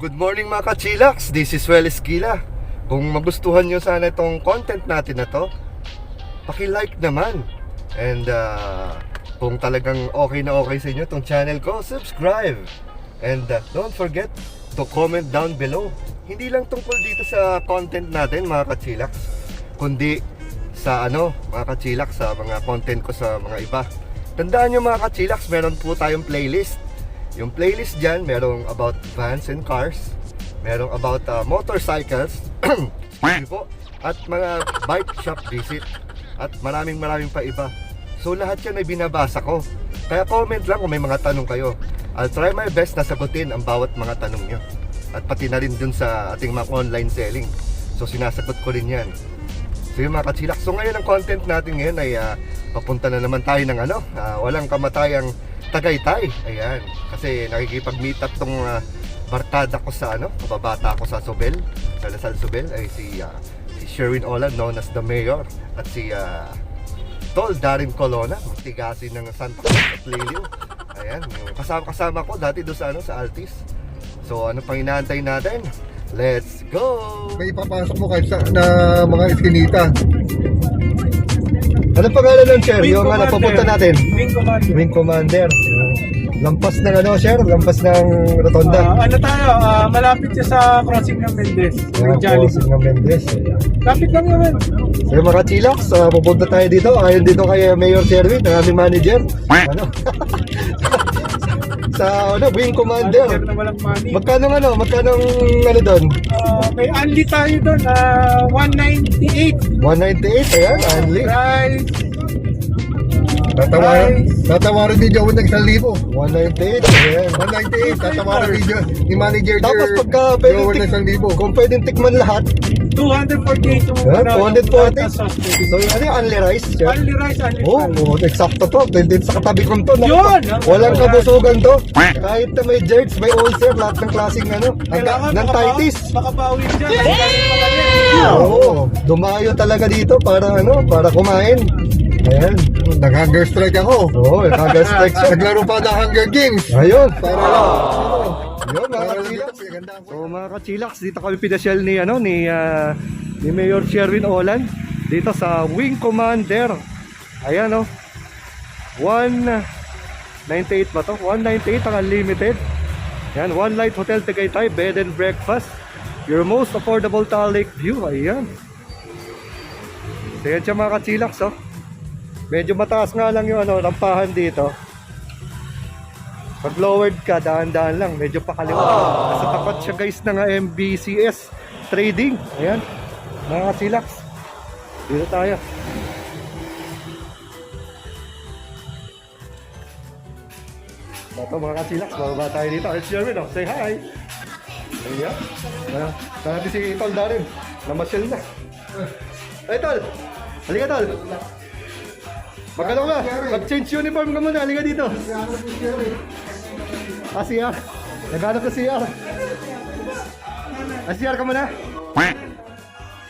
Good morning mga ka-chillax, this is Well Esquila. Kung magustuhan nyo sana itong content natin na to, paki-like naman. And kung talagang okay na okay sa inyo itong channel ko, subscribe. And don't forget to comment down below. Hindi lang tungkol dito sa content natin mga ka-chillax, kundi sa mga ka-chillax, sa mga content ko sa mga iba. Tandaan nyo mga ka-chillax, meron po tayong playlist. Yung playlist dyan, merong about vans and cars, merong about motorcycles, po, at mga bike shop visit, at maraming pa iba. So lahat yan ay binabasa ko. Kaya comment lang kung may mga tanong kayo. I'll try my best na sagutin ang bawat mga tanong nyo. At pati na rin dun sa ating mga online selling. So sinasagot ko rin yan. So yung mga ka-chillax, so ngayon ang content natin ngayon ay papunta na naman tayo ng walang kamatayang Tagaytay. Ayan, kasi nakikipag-meet up tong barkada ko sa kababata ko sa Sobel, sa Lasal Sobel, ay si Sherwin Olan, known as the Mayor, at si Tol Darin Colona, magtigasin ng Santa Cruz at Liliw. Ayan, yung kasama ko dati doon sa Altis. So ano pang inaantay natin? Let's go! May ipapasok mo kahit sa mga iskinita. Ano pangalan ng Sher? Yung papunta natin? Wing Commander. Wing Commander. Lampas ng Sher? Lampas ng Rotonda. Tayo? Malapit siya sa crossing ng Mendez. Crossing ng Mendez. Lapit lang naman. So mga chillax, pupunta tayo dito. Ayon dito kay Mayor Sherwin, ang aming manager. Sa Wing Commander. Na walang money. Magkano doon? May unli tayo doon. 198. 198, ayan, only. Price. Tatawarin ni Joe ng 1,000. 198, ayan. 198, tatawarin ni manager Tapos pagka Joe ng pwedeng 1,000. kung pwedeng tikman lahat, 248 yung 240. So yung only rice, Sher? Only rice, only Oo, eksakto to. Dito sa katabi ko to. Yun! Walang kabusugan to. Kahit na may jerks, may ulcer, lahat ng klaseng ng titis. Makabawi dyan. Oo, dumayo talaga dito para kumain. Ayan. Nag-hunger strike ako. Oo, nag-hunger strike siya. Naglaro pa ng Hunger Games. Ayun. Para Yun, mga ka-chillax. So mga ka-chillax, dito kami pinasyal ni Mayor Sherwin Olan dito sa Wing Commander. Ayan 198 ba to? 198 ang unlimited. Ayan, One Light Hotel Tagaytay, bed and breakfast. Your most affordable Lake view. Ayan. So yan siya mga ka-chillax Medyo mataas nga lang yung rampahan dito. Pag lowered ka, dahan-dahan lang, medyo pakaliwa. Nasa tapat siya guys ng MBCS Trading. Ayan, mga ka-chillax. Dito tayo. Ito mga ka-chillax, bababa tayo dito. It's Sherwin, say hi. Ayan. Natin si Tol Darin. Namasyal na. Ay Tol, halika Tol. Magkano ka? Mag-change uniform ka muna, halika dito. CR. Naghanap ka CR. CR ka muna.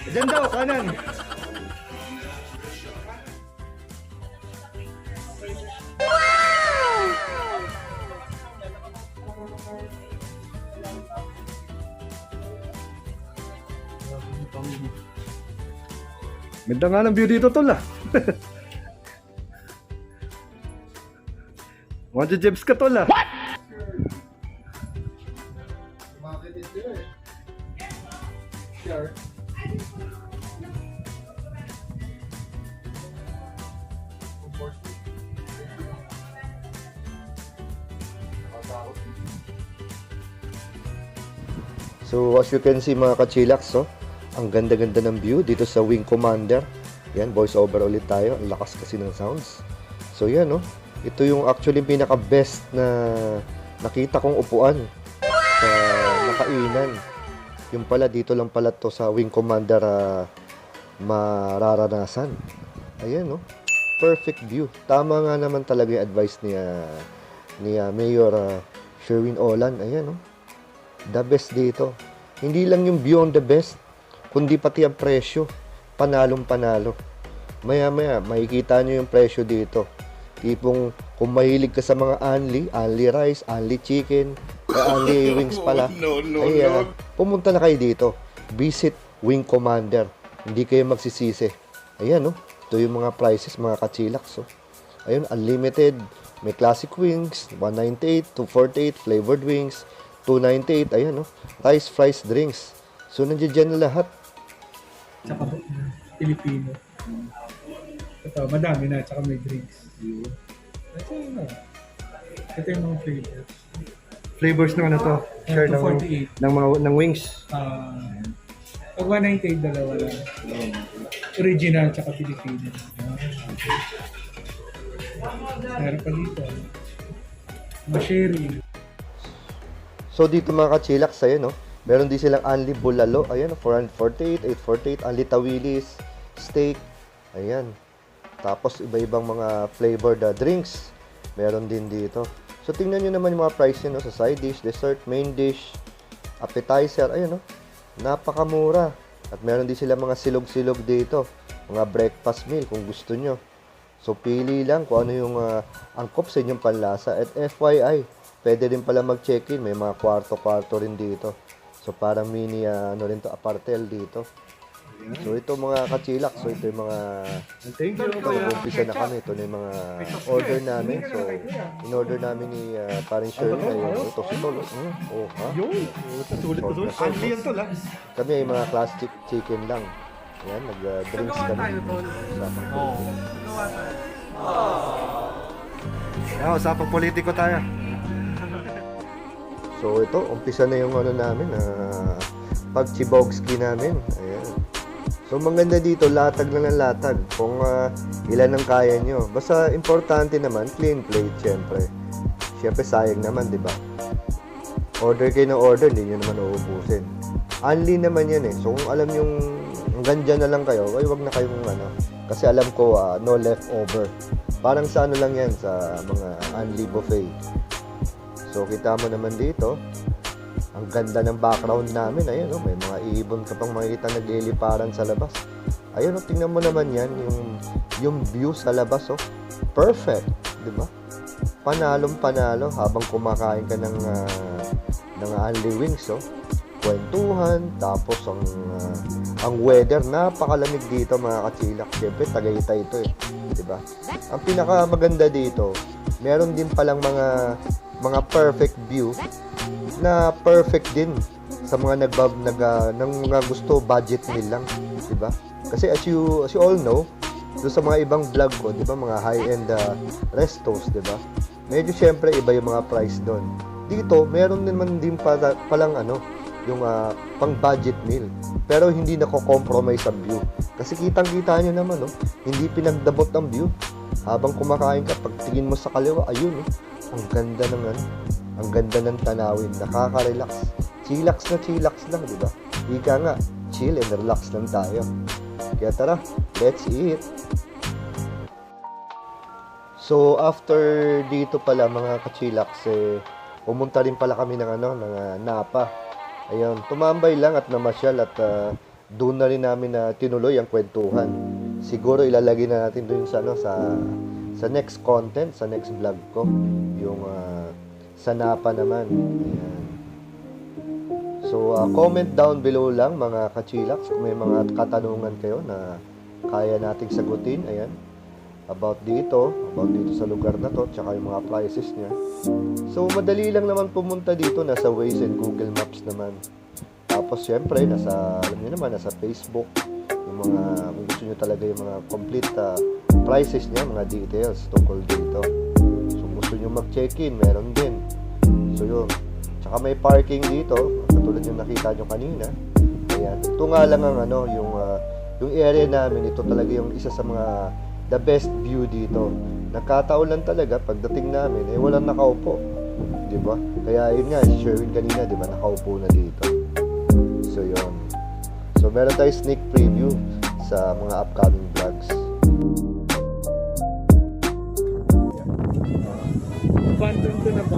Diyan daw, kanan. Ganda nga ng view dito tol Mga jebs ka tol What? Sure. So as you can see mga ka-chillax, ang ganda-ganda ng view dito sa Wing Commander. Yan, voice over ulit tayo. Ang lakas kasi ng sounds. So yan, ito yung actually pinaka-best na nakita kong upuan sa nakainan. Yung pala, dito lang pala to sa Wing Commander mararanasan. Ayan, no? Perfect view. Tama nga naman talaga yung advice ni Mayor Sherwin Olan. Ayan, no? The best dito. Hindi lang yung beyond the best, kundi pati ang presyo. Panalong panalo. Maya-maya, makikita nyo yung presyo dito. Tipong, kung mahilig ka sa mga only rice, only chicken, only wings pala, pumunta na kayo dito. Visit Wing Commander. Hindi kayo magsisisi. Ayan, no? Ito yung mga prices, mga kachilaks. So. Ayun, unlimited. May classic wings, 198, 248, flavored wings, 298. Ayan, no? Rice, fries, drinks. So, nandiyan na lahat. Tsaka Filipino. Ito, madami na, tsaka may drinks. Ito yung mga flavors. Flavors ng ano to? Share ng- 248. Ng wings. Pag 198, dalawa lang. Original, tsaka Filipino. Meron pa dito. Masherry. So dito mga kachilaks, ayan, no? Meron din silang only bulalo, ayan, 448, 848, only tawilis, steak, ayan. Tapos iba-ibang mga flavored drinks, meron din dito. So tingnan nyo naman yung mga price nyo, no? Sa side dish, dessert, main dish, appetizer, ayan, no? Napakamura. At meron din sila mga silog-silog dito, mga breakfast meal kung gusto nyo. So pili lang kung ano yung angkop sa inyong panlasa. At FYI, pwede rin pala mag-check-in, may mga kwarto-kwarto rin dito. So parang mini ano rin to, apartel dito. So ito mga kachilak, so ito yung mga umpisa na kami, ito na yung mga order namin. So in-order namin ni parang Shirley ay ito si Tol. Oh, ha? Sulit to, only yan Tol, ha? Kami ay mga classic chicken lang. Ayan, nag-drinks kami. Usapang politiko tayo. So ito, umpisa na yung ano namin, pag-chibogski namin. Ayan. So maganda dito, latag lang ng latag kung ilan ang kaya nyo. Basta importante naman, clean plate syempre. Syempre sayang naman, di ba? Order kayo ng order, hindi nyo naman uubusin. Only naman yan eh. So kung alam yung hanggang dyan na lang kayo, ay wag na kayong ano. Kasi alam ko, no leftover. Parang sa ano lang yan, sa mga only buffet. So kita mo naman dito, ang ganda ng background namin. Ayun, oh, may mga ibon ka pang makikita nagliliparan sa labas. Ayun, oh, tingnan mo naman yan, yung view sa labas, oh. Perfect, di ba? Panalong panalo habang kumakain ka ng only wings, oh. Kwentuhan, tapos ang weather, napakalamig dito mga kachilak. Siyempre, Tagaytay ito eh, di ba? Ang pinakamaganda dito, meron din palang mga perfect view na perfect din sa mga mga gusto budget meal lang, di ba? Kasi as you all know, doon sa mga ibang vlog ko, di ba, mga high-end restos, di ba? Medyo syempre iba yung mga price doon. Dito, meron naman din palang ano, yung pang budget meal. Pero hindi nako-compromise ang view. Kasi kitang-kita nyo naman, no? Hindi pinagdabot ang view. Habang kumakain ka, pagtingin mo sa kaliwa, ayun, no? Ang ganda ng ano, ang ganda ng tanawin, nakaka-relax. Chillax lang, di ba? Ika nga, chill and relax lang tayo. Kaya tara, let's eat. So after dito pala mga kachillax, pumunta rin pala kami ng Napa. Ayun, tumambay lang at namasyal at doon na rin namin na tinuloy ang kwentuhan. Siguro ilalagay na natin doon sa next content, sa next vlog ko, yung sa Napa naman. Ayan. So, comment down below lang mga kachilaks kung may mga katanungan kayo na kaya nating sagutin. Ayan. About dito sa lugar na to, tsaka yung mga prices niya. So, madali lang naman pumunta dito, nasa Waze and Google Maps naman. Tapos, syempre, alam niyo naman, nasa Facebook, yung mga, kung gusto niyo talaga yung mga complete prices niya, mga details tungkol dito. So, gusto niyo mag-check-in, meron din. So, yun. Tsaka may parking dito, katulad yung nakita nyo kanina. Ayan. Ito nga lang ang yung area namin, ito talaga yung isa sa mga the best view dito. Nagkataon lang talaga pagdating namin, walang nakaupo. Di ba? Kaya yun nga, si Sherwin kanina, di ba, nakaupo na dito. So yun. So meron tayo sneak preview sa mga upcoming vlogs. Abandon ko na ba?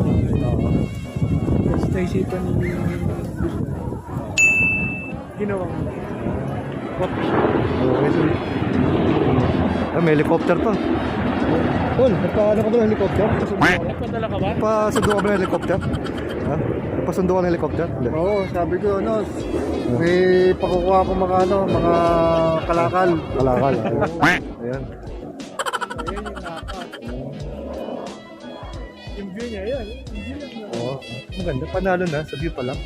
Tapos naisipan ni ginawa ko. Coffee shop. Okay, so, may helicopter pa. Tol, nagpaano ka ba ng helicopter? Nagpadala ka ba? Pasundo ka ba ng helicopter? Ha? Pasundo ka ng helicopter? Hindi. Oo, sabi ko, ano, may pakukuha ko mga, ano, mga kalakal. Kalakal. Ayan. Ayan yung nakakot. Yung view niya, yan. Yung view lang. Oo. Maganda. Panalo na. Sa view pa lang.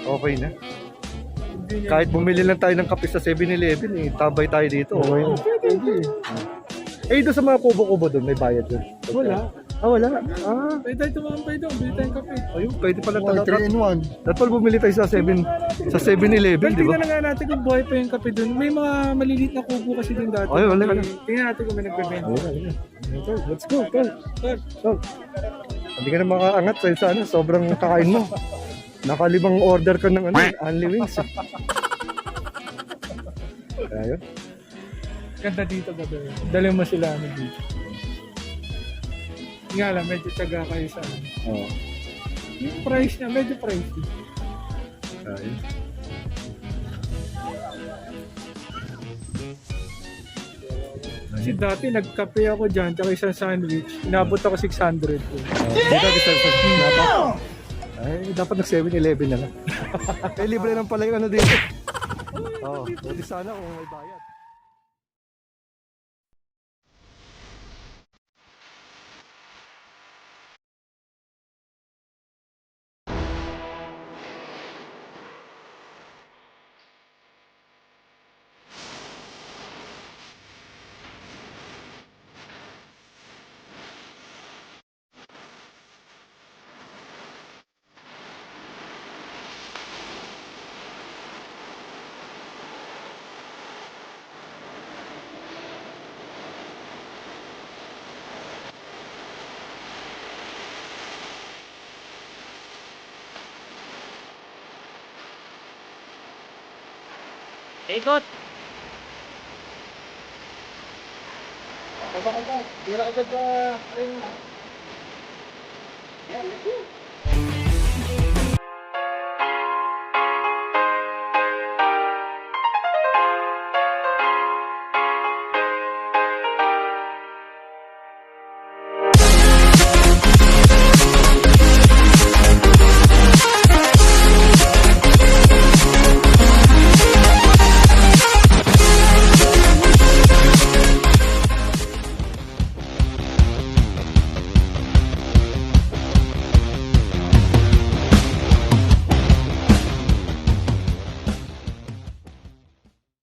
Okay na. Yung view niya. Kahit bumili lang tayo ng kape sa 7-Eleven, eh, tabay tayo dito. Okay. Pwede. Eh, doon sa mga kubo-kubo doon, may bayad doon. Wala. Ah, wala. Ah, Pwede tayo tumambay doon. Bili tayong kape. ayun, pwede pala Oh, talaga. 3 in 1. Datol bumili tayo sa 7-Eleven, Well, di ba? tingnan na nga natin kung buhay pa yung kape doon. May mga maliliit na kubo kasi doon dati. Ay, wala, wala. Tingnan natin kung may nagbebenta. Tol, let's go, tol. Tol. Hindi ka na makaangat sa ano, sobrang kakain mo. Nakalimang order ka ng ano, only wings. Ayun. Ganda dito gabi. Dali mo sila ano dito. Nga lang, medyo tiyaga kayo sa ano. Oo. Yung price niya, medyo pricey. Ayun. Kasi dati nagkape ako dyan, tsaka isang sandwich. Inabot ako 600 po. Dito, dapat. Ay, dapat nag 7-Eleven na lang. Eh, libre lang pala yung ano dito. Oo, buti sana kung may bayad. Ikot! Tira agad sa... Yan, let's go!